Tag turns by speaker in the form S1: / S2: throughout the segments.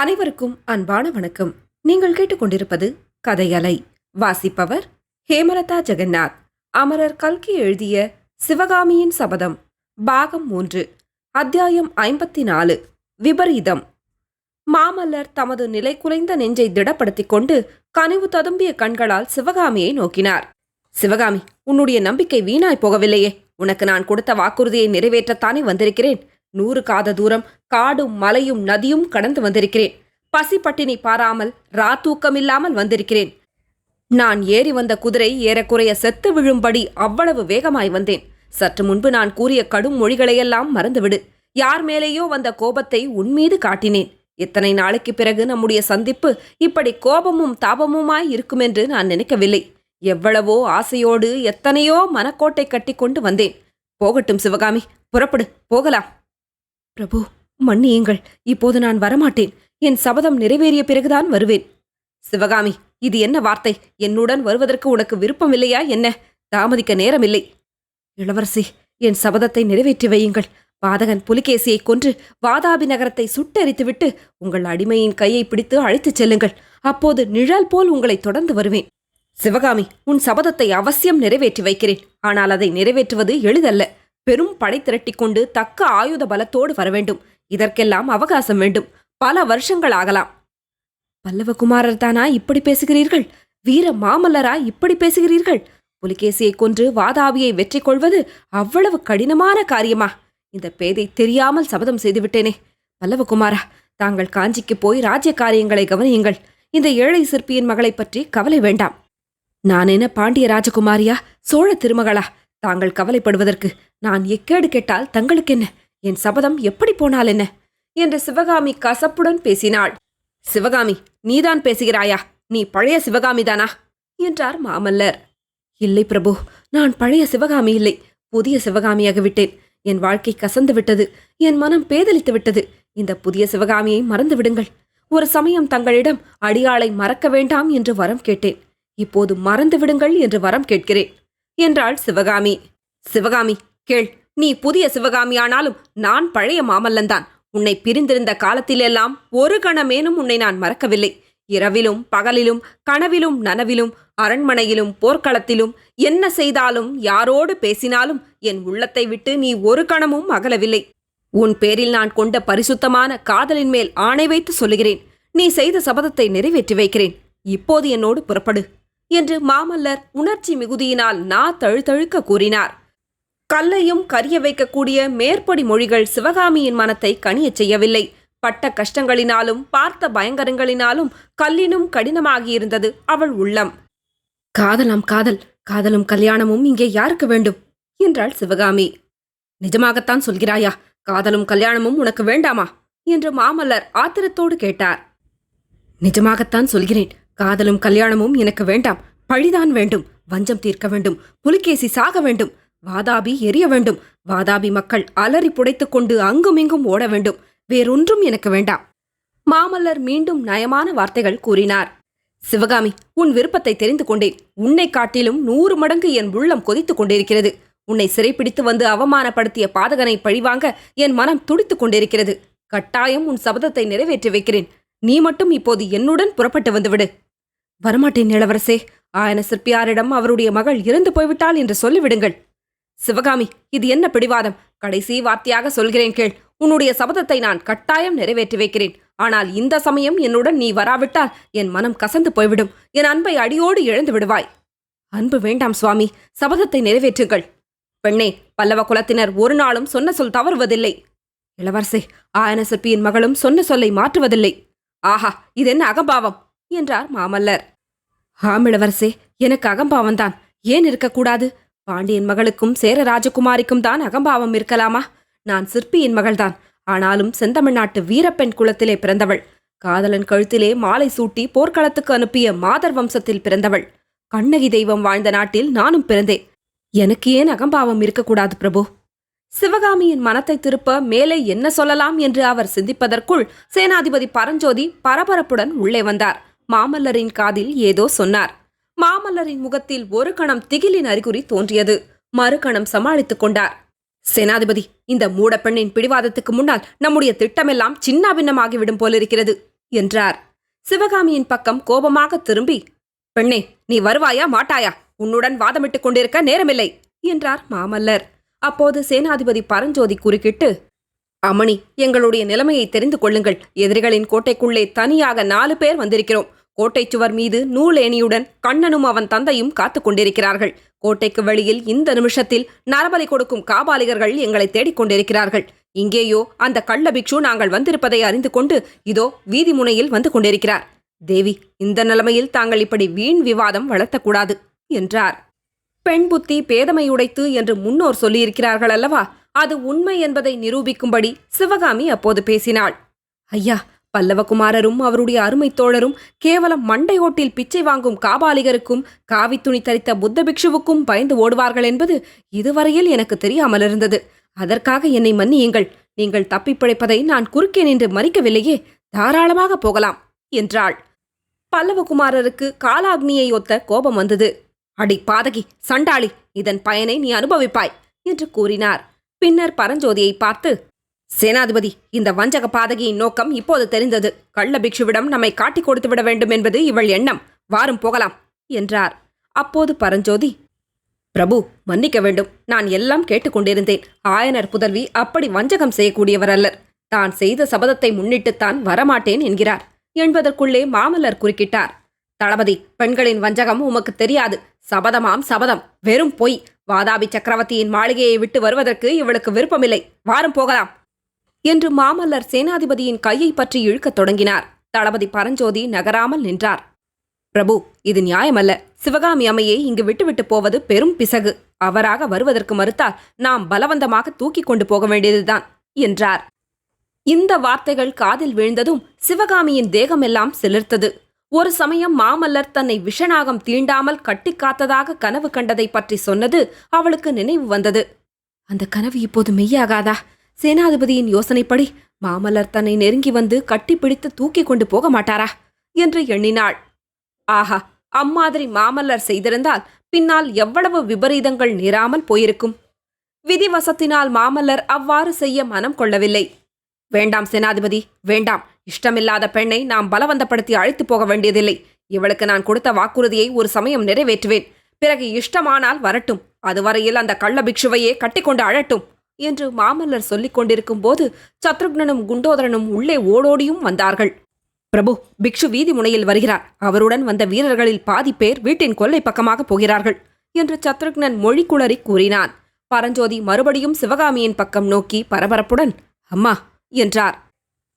S1: அனைவருக்கும் அன்பான வணக்கம். நீங்கள் கேட்டுக்கொண்டிருப்பது கதையலை. வாசிப்பவர் ஹேமலதா ஜெகநாத். அமரர் கல்கி எழுதிய சிவகாமியின் சபதம், பாகம் 3, அத்தியாயம் 54. விபரீதம். மாமல்லர் தமது நிலை குலைந்த நெஞ்சை திடப்படுத்திக் கொண்டு கனிவு ததும்பிய கண்களால் சிவகாமியை நோக்கினார். சிவகாமி, உன்னுடைய நம்பிக்கை வீணாய் போகவில்லையே. உனக்கு நான் கொடுத்த வாக்குறுதியை நிறைவேற்றத்தானே வந்திருக்கிறேன். 100 காத தூரம் காடும் மலையும் நதியும் கடந்து வந்திருக்கிறேன். பசி பட்டினி பாராமல் தூக்கமில்லாமல் வந்திருக்கிறேன். நான் ஏறி வந்த குதிரை ஏறக்குறைய செத்து விழும்படி அவ்வளவு வேகமாய் வந்தேன். சற்று முன்பு நான் கூறிய கடும் மொழிகளையெல்லாம் மறந்துவிடு. யார் மேலேயோ வந்த கோபத்தை உன்மீது காட்டினேன். எத்தனை நாளைக்கு பிறகு நம்முடைய சந்திப்பு இப்படி கோபமும் தாபமுமாய் இருக்குமென்று நான் நினைக்கவில்லை. எவ்வளவோ ஆசையோடு எத்தனையோ மனக்கோட்டை கட்டி கொண்டு வந்தேன். போகட்டும் சிவகாமி, புறப்படு, போகலாம். பிரபு, மன்னியுங்கள். இப்போது நான் வரமாட்டேன். என் சபதம் நிறைவேறிய பிறகுதான் வருவேன். சிவகாமி, இது என்ன வார்த்தை? என்னுடன் வருவதற்கு உனக்கு விருப்பமில்லையா என்ன? தாமதிக்க நேரமில்லை. இளவரசி, என் சபதத்தை நிறைவேற்றி வையுங்கள். பாதகன் புலிகேசியை கொன்று வாதாபி நகரத்தை சுட்டெரித்துவிட்டு உங்கள் அடிமையின் கையை பிடித்து அழைத்துச் செல்லுங்கள். அப்போது நிழல் போல் உங்களை தொடர்ந்து வருவேன். சிவகாமி, உன் சபதத்தை அவசியம் நிறைவேற்றி வைக்கிறேன். ஆனால் அதை நிறைவேற்றுவது எளிதல்ல. பெரும் படை திரட்டிக் கொண்டு தக்க ஆயுத பலத்தோடு வரவேண்டும். இதற்கெல்லாம் அவகாசம் வேண்டும். பல வருஷங்கள் ஆகலாம். பல்லவகுமாரர் தானா இப்படி பேசுகிறீர்கள்? வீர மாமல்லரா இப்படி பேசுகிறீர்கள்? புலிகேசியை கொன்று வாதாபியை வெற்றி கொள்வது அவ்வளவு கடினமான காரியமா? இந்த பேதை தெரியாமல் சபதம் செய்துவிட்டேனே. பல்லவகுமாரா, தாங்கள் காஞ்சிக்கு போய் ராஜ்ய காரியங்களை கவனியுங்கள். இந்த ஏழை சிற்பியின் மகளை பற்றி கவலை வேண்டாம். நான் என்ன பாண்டிய ராஜகுமாரியா, சோழ திருமகளா? தாங்கள் கவலைப்படுவதற்கு நான் எக்கேடு கேட்டால் தங்களுக்கென்ன? என் சபதம் எப்படி போனால் என்ன என்று சிவகாமி கசப்புடன் பேசினாள். சிவகாமி, நீதான் பேசுகிறாயா? நீ பழைய சிவகாமிதானா என்றார் மாமல்லர். இல்லை பிரபு, நான் பழைய சிவகாமி இல்லை, புதிய சிவகாமியாக விட்டேன். என் வாழ்க்கை கசந்து விட்டது. என் மனம் பேதலித்து விட்டது. இந்த புதிய சிவகாமியை மறந்து விடுங்கள். ஒரு சமயம் தங்களிடம் அடியாளை மறக்க வேண்டாம் என்று வரம் கேட்டேன். இப்போது மறந்து விடுங்கள் என்று வரம் கேட்கிறேன் என்றாள் சிவகாமி. சிவகாமி, கேள். நீ புதிய சிவகாமியானாலும் நான் பழைய மாமல்லன்தான். உன்னை பிரிந்திருந்த காலத்திலெல்லாம் ஒரு கணமேனும் உன்னை நான் மறக்கவில்லை. இரவிலும் பகலிலும் கனவிலும் நனவிலும் அரண்மனையிலும் போர்க்களத்திலும் என்ன செய்தாலும் யாரோடு பேசினாலும் என் உள்ளத்தை விட்டு நீ ஒரு கணமும் அகலவில்லை. உன் பேரில் நான் கொண்ட பரிசுத்தமான காதலின் மேல் ஆணை வைத்து சொல்லுகிறேன். நீ செய்த சபதத்தை நிறைவேற்றி வைக்கிறேன். இப்போது என்னோடு புறப்படு என்று மாமல்லர் உணர்ச்சி மிகுதியினால் தழுதழுக்க கூறினார். கல்லையும் கரிய வைக்கக்கூடிய மேற்படி மொழிகள் சிவகாமியின் மனத்தை கனியச் செய்யவில்லை. பட்ட கஷ்டங்களினாலும் பார்த்த பயங்கரங்களினாலும் கல்லினும் கடினமாகியிருந்தது அவள் உள்ளம். காதலாம் காதல், காதலும் கல்யாணமும் இங்கே யாருக்கு வேண்டும் என்றாள் சிவகாமி. நிஜமாகத்தான் சொல்கிறாயா? காதலும் கல்யாணமும் உனக்கு வேண்டாமா என்று மாமல்லர் ஆத்திரத்தோடு கேட்டார். நிஜமாகத்தான் சொல்கிறேன். காதலும் கல்யாணமும் எனக்கு வேண்டாம். பழிதான் வேண்டும். வஞ்சம் தீர்க்க வேண்டும். புலிகேசி சாக வேண்டும். வாதாபி எரிய வேண்டும். வாதாபி மக்கள் அலறி புடைத்துக் கொண்டு அங்குமிங்கும் ஓட வேண்டும். வேறொன்றும் எனக்கு வேண்டாம். மாமல்லர் மீண்டும் நயமான வார்த்தைகள் கூறினார். சிவகாமி, உன் விருப்பத்தை தெரிந்து கொண்டேன். உன்னை காட்டிலும் 100 மடங்கு என் உள்ளம் கொதித்துக் கொண்டிருக்கிறது. உன்னை சிறைப்பிடித்து வந்து அவமானப்படுத்திய பாதகனை பழிவாங்க என் மனம் துடித்துக் கொண்டிருக்கிறது. கட்டாயம் உன் சபதத்தை நிறைவேற்றி வைக்கிறேன். நீ மட்டும் இப்போது என்னுடன் புறப்பட்டு வந்துவிடு. வரமாட்டேன் இளவரசே. ஆயன சிற்பியாரிடம் அவருடைய மகள் இறந்து போய்விட்டாள் என்று சொல்லிவிடுங்கள். சிவகாமி, இது என்ன பிடிவாதம்? கடைசி வார்த்தையாக சொல்கிறேன் கேள். உன்னுடைய சபதத்தை நான் கட்டாயம் நிறைவேற்றி வைக்கிறேன். ஆனால் இந்த சமயம் என்னுடன் நீ வராவிட்டால் என் மனம் கசந்து போய்விடும். என் அன்பை அடியோடு இழந்து விடுவாய். அன்பு வேண்டாம் சுவாமி, சபதத்தை நிறைவேற்றுங்கள். பெண்ணே, பல்லவ குலத்தினர் ஒரு நாளும் சொன்ன சொல் தவறுவதில்லை. இளவரசே, ஆயன சிற்பியின் மகளும் சொன்ன சொல்லை மாற்றுவதில்லை. ஆஹா, இதென்ன அகம்பாவம் என்றார் மாமல்லர். ஆம் இளவரசே, எனக்கு அகம்பாவம்தான். ஏன் இருக்கக்கூடாது? பாண்டியன் மகளுக்கும் சேர ராஜகுமாரிக்கும் தான் அகம்பாவம் இருக்கலாமா? நான் சிற்பியின் மகள்தான். ஆனாலும் செந்தமிழ்நாட்டு வீரப்பெண் குலத்திலே பிறந்தவள். காதலன் கழுத்திலே மாலை சூட்டி போர்க்களத்துக்கு அனுப்பிய மாதர் வம்சத்தில் பிறந்தவள். கண்ணகி தெய்வம் வாழ்ந்த நாட்டில் நானும் பிறந்தேன். எனக்கு ஏன் அகம்பாவம் இருக்கக்கூடாது பிரபு? சிவகாமியின் மனத்தை திருப்ப மேலே என்ன சொல்லலாம் என்று அவர் சிந்திப்பதற்குள் சேனாதிபதி பரஞ்சோதி பரபரப்புடன் உள்ளே வந்தார். மாமல்லரின் காதில் ஏதோ சொன்னார். மாமல்லரின் முகத்தில் ஒரு கணம் திகிலின் அறிகுறி தோன்றியது. மறுகணம் சமாளித்துக் கொண்டார். சேனாதிபதி, இந்த மூடப்பெண்ணின் பிடிவாதத்துக்கு முன்னால் நம்முடைய திட்டமெல்லாம் சின்னாபின்னமாகிவிடும் போலிருக்கிறது என்றார். சிவகாமியின் பக்கம் கோபமாக திரும்பி, பெண்ணே, நீ வருவாயா மாட்டாயா? உன்னுடன் வாதமிட்டுக் கொண்டிருக்க நேரமில்லை என்றார் மாமல்லர். அப்போது சேனாதிபதி பரஞ்சோதி குறுக்கிட்டு, அமணி, எங்களுடைய நிலைமையை தெரிந்து கொள்ளுங்கள். எதிரிகளின் கோட்டைக்குள்ளே தனியாக 4 பேர் வந்திருக்கிறோம். கோட்டைச் சுவர் மீது நூலேணியுடன் கண்ணனும் அவன் தந்தையும் காத்துக் கொண்டிருக்கிறார்கள். கோட்டைக்கு வெளியில் இந்த நிமிஷத்தில் நரபலி கொடுக்கும் காபாலிகர்கள் எங்களை தேடிக் கொண்டிருக்கிறார்கள். இங்கேயோ அந்த கள்ள பிக்ஷு நாங்கள் வந்திருப்பதை அறிந்து கொண்டு இதோ வீதி முனையில் வந்து கொண்டிருக்கிறார். தேவி, இந்த நிலைமையில் தாங்கள் இப்படி வீண் விவாதம் வளர்த்தக்கூடாது என்றார். பெண் புத்தி பேதமையுடைத்து என்று முன்னோர் சொல்லியிருக்கிறார்கள் அல்லவா? அது உண்மை என்பதை நிரூபிக்கும்படி சிவகாமி அப்போது பேசினாள். ஐயா, பல்லவகுமாரரும் அவருடைய அருமை தோழரும் கேவலம் மண்டையோட்டில் பிச்சை வாங்கும் காபாலிகருக்கும் காவித்துணி தரித்த புத்த பிக்ஷுவுக்கும் பயந்து ஓடுவார்கள் என்பது இதுவரையில் எனக்கு தெரியாமல் இருந்தது. அதற்காக என்னை மன்னியுங்கள். நீங்கள் தப்பிப் பிழைப்பதை நான் குறுக்கே நின்று மறிக்கவில்லையே. தாராளமாக போகலாம் என்றாள். பல்லவகுமாரருக்கு காலாக்னியை ஒத்த கோபம் வந்தது. அடி பாதகி, சண்டாளி, இதன் பயனை நீ அனுபவிப்பாய் என்று கூறினார். பின்னர் பரஞ்சோதியை பார்த்து, சேனாதிபதி, இந்த வஞ்சக பாதகியின் நோக்கம் இப்போது தெரிந்தது. கள்ள பிக்ஷுவிடம் நம்மை காட்டிக் கொடுத்து விட வேண்டும் என்பது இவள் எண்ணம். வாரும் போகலாம் என்றார். அப்போது பரஞ்சோதி, பிரபு, மன்னிக்க வேண்டும். நான் எல்லாம் கேட்டுக்கொண்டிருந்தேன். ஆயனர் புதல்வி அப்படி வஞ்சகம் செய்யக்கூடியவர் அல்லர். தான் செய்த சபதத்தை முன்னிட்டுத்தான் வரமாட்டேன் என்கிறார் என்பதற்குள்ளே மாமல்லர் குறுக்கிட்டார். தளபதி, பெண்களின் வஞ்சகம் உமக்கு தெரியாது. சபதமாம் சபதம், வெறும் பொய். வாதாபி சக்கரவர்த்தியின் மாளிகையை விட்டு வருவதற்கு இவளுக்கு விருப்பமில்லை. வாரும் போகலாம் என்று மாமல்லர் சேனாதிபதியின் கையை பற்றி இழுக்கத் தொடங்கினார். தளபதி பரஞ்சோதி நகராமல் நின்றார். பிரபு, இது நியாயமல்ல. சிவகாமி அம்மையை இங்கு விட்டுவிட்டு போவது பெரும் பிசகு. அவராக வருவதற்கு மறுத்தால் நாம் பலவந்தமாக தூக்கிக் கொண்டு போக வேண்டியதுதான் என்றார். இந்த வார்த்தைகள் காதில் விழுந்ததும் சிவகாமியின் தேகமெல்லாம் சிலிர்த்தது. ஒரு சமயம் மாமல்லர் தன்னை விஷநாகம் தீண்டாமல் கட்டி காத்ததாக கனவு கண்டதை பற்றி சொன்னது அவளுக்கு நினைவு வந்தது. அந்த கனவு இப்போது மெய்யாகாதா? சேனாதிபதியின் யோசனைப்படி மாமல்லர் தன்னை நெருங்கி வந்து கட்டிப்பிடித்து தூக்கி கொண்டு போக மாட்டாரா என்று எண்ணினாள். ஆஹா, அம்மாதிரி மாமல்லர் செய்திருந்தால் பின்னால் எவ்வளவு விபரீதங்கள் நேராமல் போயிருக்கும். விதிவசத்தினால் மாமல்லர் அவ்வாறு செய்ய மனம் கொள்ளவில்லை. வேண்டாம் சேனாதிபதி, வேண்டாம். இஷ்டமில்லாத பெண்ணை நாம் பலவந்தப்படுத்தி அழைத்து போக வேண்டியதில்லை. இவளுக்கு நான் கொடுத்த வாக்குறுதியை ஒரு சமயம் நிறைவேற்றுவேன். பிறகு இஷ்டமானால் வரட்டும். அதுவரையில் அந்த கள்ள பிக்ஷுவையே கட்டிக்கொண்டு அழட்டும் என்று மாமல்லர் சொல்லிக் கொண்டிருக்கும் போது சத்ருக்னனும் குண்டோதரனும் உள்ளே ஓடோடியும் வந்தார்கள். பிரபு, பிக்ஷு வீதி முனையில் வருகிறார். அவருடன் வந்த வீரர்களில் பாதி பேர் வீட்டின் கொல்லை பக்கமாக போகிறார்கள் என்று சத்ருக்னன் மொழி குளறி கூறினான். பரஞ்சோதி மறுபடியும் சிவகாமியின் பக்கம் நோக்கி பரபரப்புடன், அம்மா என்றார்.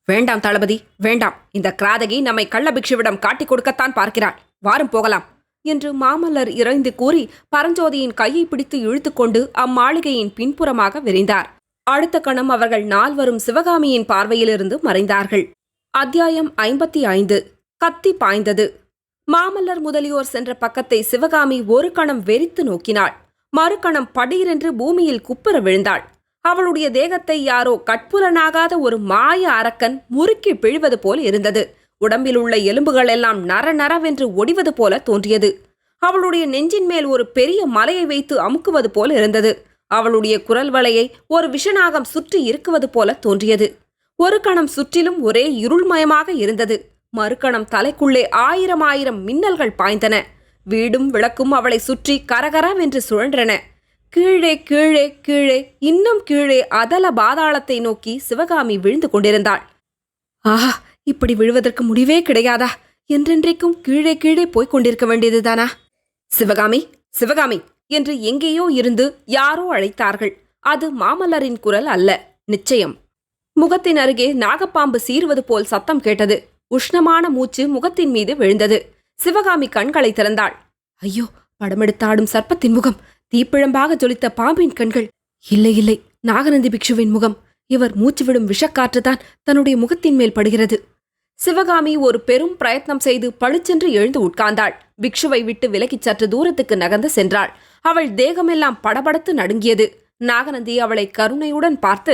S1: வேண்டாம் தளபதி, வேண்டாம். இந்த கிராதகி நம்மை கள்ள பிக்ஷுவிடம் காட்டிக் கொடுக்கத்தான் பார்க்கிறாள். வாரும் போகலாம் என்று மாமல்லர் இறைந்து கூறி பரஞ்சோதியின் கையை பிடித்து இழுத்துக்கொண்டு அம்மாளிகையின் பின்புறமாக விரைந்தார். அடுத்த கணம் அவர்கள் 4வரும் சிவகாமியின் பார்வையிலிருந்து மறைந்தார்கள். அத்தியாயம் 55. கத்தி பாய்ந்தது. மாமல்லர் முதலியோர் சென்ற பக்கத்தை சிவகாமி ஒரு கணம் வெறித்து நோக்கினாள். மறுகணம் படீரென்று பூமியில் குப்புற விழுந்தாள். அவளுடைய தேகத்தை யாரோ கட்புலனாகாத ஒரு மாய அரக்கன் முறுக்கி பிழிவது போல் இருந்தது. உடம்பில் உள்ள எலும்புகள் எல்லாம் நர நரவென்று ஒடிவது போல தோன்றியது. அவளுடைய நெஞ்சின் மேல் ஒரு பெரிய மலையை வைத்து அமுக்குவது போல இருந்தது. அவளுடைய குரல் வளையை ஒரு விஷநாகம் சுற்றி இருக்குவது போல தோன்றியது. ஒரு கணம் சுற்றிலும் ஒரே இருள்மயமாக இருந்தது. மறுகணம் தலைக்குள்ளே 1000 மின்னல்கள் பாய்ந்தன. வீடும் விளக்கும் அவளை சுற்றி கரகரவென்று சுழன்றன. கீழே கீழே கீழே இன்னும் கீழே அதல பாதாளத்தை நோக்கி சிவகாமி விழுந்து கொண்டிருந்தாள். ஆஹா, இப்படி விழுவதற்கு முடிவே கிடையாதா? என்றென்றைக்கும் கீழே கீழே போய்க் கொண்டிருக்க வேண்டியதுதானா? சிவகாமி, சிவகாமி என்று எங்கேயோ இருந்து யாரோ அழைத்தார்கள். அது மாமல்லரின் குரல் அல்ல, நிச்சயம். முகத்தின் அருகே நாகப்பாம்பு சீறுவது போல் சத்தம் கேட்டது. உஷ்ணமான மூச்சு முகத்தின் மீது விழுந்தது. சிவகாமி கண்களை திறந்தாள். ஐயோ, படமெடுத்தாடும் சர்ப்பத்தின் முகம், தீப்பிழம்பாக ஜொலித்த பாம்பின் கண்கள். இல்லை இல்லை, நாகநந்தி பிக்ஷுவின் முகம். இவர் மூச்சு விடும் விஷக்காற்றுதான் தன்னுடைய முகத்தின் மேல் படுகிறது. சிவகாமி ஒரு பெரும் பிரயத்னம் செய்து பளிச்சென்று எழுந்து உட்கார்ந்தாள். பிக்ஷுவை விட்டு விலகிச் சற்று தூரத்துக்கு நகர்ந்து சென்றாள். அவள் தேகமெல்லாம் படபடத்து நடுங்கியது. நாகநந்தி அவளை கருணையுடன் பார்த்து,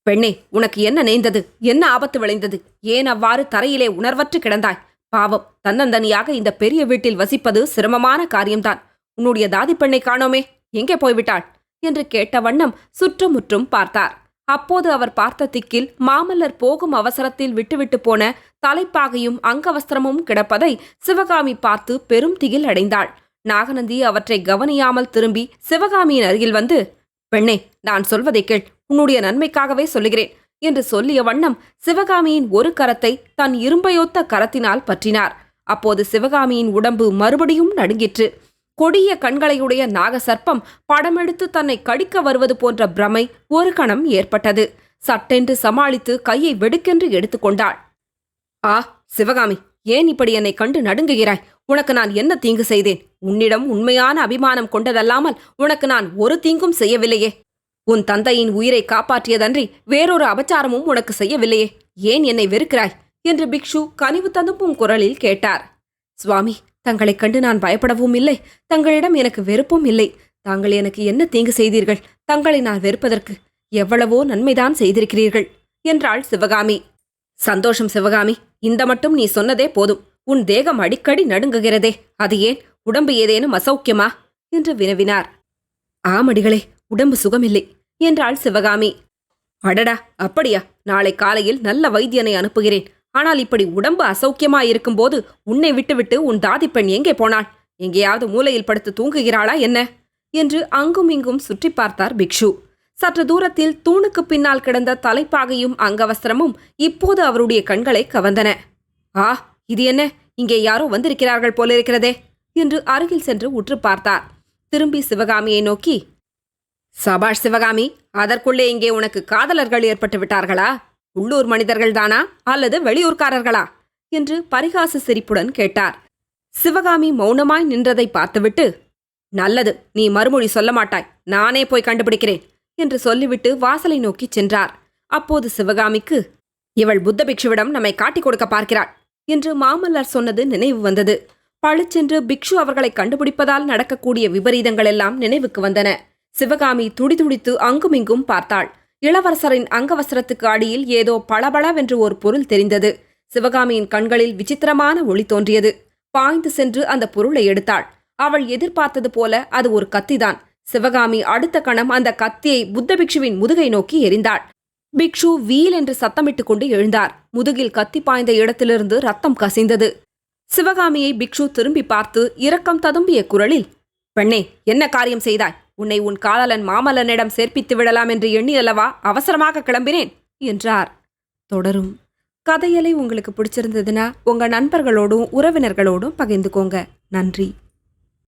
S1: பெண்ணே, உனக்கு என்ன நேர்ந்தது? என்ன ஆபத்து விளைந்தது? ஏன் அவ்வாறு தரையிலே உணர்வற்று கிடந்தாய்? பாவம், தன்னந்தனியாக இந்த பெரிய வீட்டில் வசிப்பது சிரமமான காரியம்தான். உன்னுடைய தாதி பெண்ணை காணோமே, எங்கே போய்விட்டாள் என்று கேட்ட வண்ணம் சுற்றுமுற்றும் பார்த்தார். அப்போது அவர் பார்த்த திக்கில் மாமல்லர் போகும் அவசரத்தில் விட்டுவிட்டு போன தலைப்பாகையும் அங்கவஸ்திரமும் கிடப்பதை சிவகாமி பார்த்து பெரும் திகில் அடைந்தாள். நாகநந்தி அவற்றை கவனியாமல் திரும்பி சிவகாமியின் அருகில் வந்து, பெண்ணே, நான் சொல்வதை கேள், உன்னுடைய நன்மைக்காகவே சொல்லுகிறேன் என்று சொல்லிய வண்ணம் சிவகாமியின் ஒரு கரத்தை தன் இரும்பையொத்த கரத்தினால் பற்றினார். அப்போது சிவகாமியின் உடம்பு மறுபடியும் நடுங்கிற்று. கொடிய கண்களையுடைய நாகசர்ப்பம் படமெடுத்து தன்னை கடிக்க வருவது போன்ற பிரமை ஒரு கணம் ஏற்பட்டது. சட்டென்று சமாளித்து கையை வெடுக்கென்று எடுத்துக்கொண்டாள். ஆ சிவகாமி, ஏன் இப்படி என்னை கண்டு நடுங்குகிறாய்? உனக்கு நான் என்ன தீங்கு செய்தேன்? உன்னிடம் உண்மையான அபிமானம் கொண்டதல்லாமல் உனக்கு நான் ஒரு தீங்கும் செய்யவில்லையே. உன் தந்தையின் உயிரை காப்பாற்றியதன்றி வேறொரு அபச்சாரமும் உனக்கு செய்யவில்லையே. ஏன் என்னை வெறுக்கிறாய் என்று பிக்ஷு கனிவு ததும்பும் குரலில் கேட்டார். சுவாமி, தங்களைக் கண்டு நான் பயப்படவும் இல்லை, தங்களிடம் எனக்கு வெறுப்பும் இல்லை. தாங்கள் எனக்கு என்ன தீங்கு செய்தீர்கள்? தங்களை நான் வெறுப்பதற்கு எவ்வளவோ நன்மைதான் செய்திருக்கிறீர்கள் என்றாள் சிவகாமி. சந்தோஷம் சிவகாமி, இந்த மட்டும் நீ சொன்னதே போதும். உன் தேகம் அடிக்கடி நடுங்குகிறதே, அது ஏன்? உடம்பு ஏதேனும் அசௌக்கியமா என்று வினவினார். ஆமடிகளே, உடம்பு சுகமில்லை என்றாள் சிவகாமி. அடடா, அப்படியா? நாளை காலையில் நல்ல வைத்தியனை அனுப்புகிறேன். ஆனால் இப்படி உடம்பு அசௌக்கியமாயிருக்கும் போது உன்னை விட்டுவிட்டு உன் தாதி பெண் எங்கே போனாள்? எங்கேயாவது மூலையில் படுத்து தூங்குகிறாளா என்ன என்று அங்கும் இங்கும் சுற்றி பார்த்தார் பிக்ஷு. சற்று தூரத்தில் தூணுக்கு பின்னால் கிடந்த தலைப்பாகையும் அங்கவஸ்திரமும் இப்போது அவருடைய கண்களை கவர்ந்தன. ஆ, இது என்ன? இங்கே யாரோ வந்திருக்கிறார்கள் போலிருக்கிறதே என்று அருகில் சென்று உற்று பார்த்தார். திரும்பி சிவகாமியை நோக்கி, சபாஷ் சிவகாமி, அதற்குள்ளே இங்கே உனக்கு காதலர்கள் ஏற்பட்டு விட்டார்களா? உள்ளூர் மனிதர்கள்தானா அல்லது வெளியூர்காரர்களா என்று பரிகாச சிரிப்புடன் கேட்டார். சிவகாமி மௌனமாய் நின்றதை பார்த்துவிட்டு, நல்லது, நீ மறுமொழி சொல்ல மாட்டாய், நானே போய் கண்டுபிடிக்கிறேன் என்று சொல்லிவிட்டு வாசலை நோக்கி சென்றார். அப்போது சிவகாமிக்கு, இவள் புத்த பிக்ஷுவிடம் நம்மை காட்டிக் கொடுக்க பார்க்கிறாள் என்று மாமல்லர் சொன்னது நினைவு வந்தது. பளிச்சென்று பிக்ஷு அவர்களை கண்டுபிடிப்பதால் நடக்கக்கூடிய விபரீதங்கள் எல்லாம் நினைவுக்கு வந்தன. சிவகாமி துடிதுடித்து அங்குமிங்கும் பார்த்தாள். இளவரசரின் அங்கவஸ்திரத்துக்கு அடியில் ஏதோ பளபளவென்று ஒரு பொருள் தெரிந்தது. சிவகாமியின் கண்களில் விசித்திரமான ஒளி தோன்றியது. பாய்ந்து சென்று அந்த பொருளை எடுத்தாள். அவள் எதிர்பார்த்தது போல அது ஒரு கத்திதான். சிவகாமி அடுத்த கணம் அந்த கத்தியை புத்த பிக்ஷுவின் முதுகை நோக்கி எறிந்தாள். பிக்ஷு வீல் என்று சத்தமிட்டுக் கொண்டு எழுந்தார். முதுகில் கத்தி பாய்ந்த இடத்திலிருந்து ரத்தம் கசிந்தது. சிவகாமியை பிக்ஷு திரும்பி பார்த்து இரக்கம் ததும்பிய குரலில், பெண்ணே, என்ன காரியம் செய்தாய்? உன்னை உன் காதலன் மாமல்லனிடம் சேர்ப்பித்து விடலாம் என்று எண்ணி அல்லவா அவசரமாக கிளம்பினேன் என்றார். தொடரும். கதையலை உங்களுக்கு பிடிச்சிருந்ததுன்னா உங்க நண்பர்களோடும் உறவினர்களோடும் பகிர்ந்துக்கோங்க. நன்றி.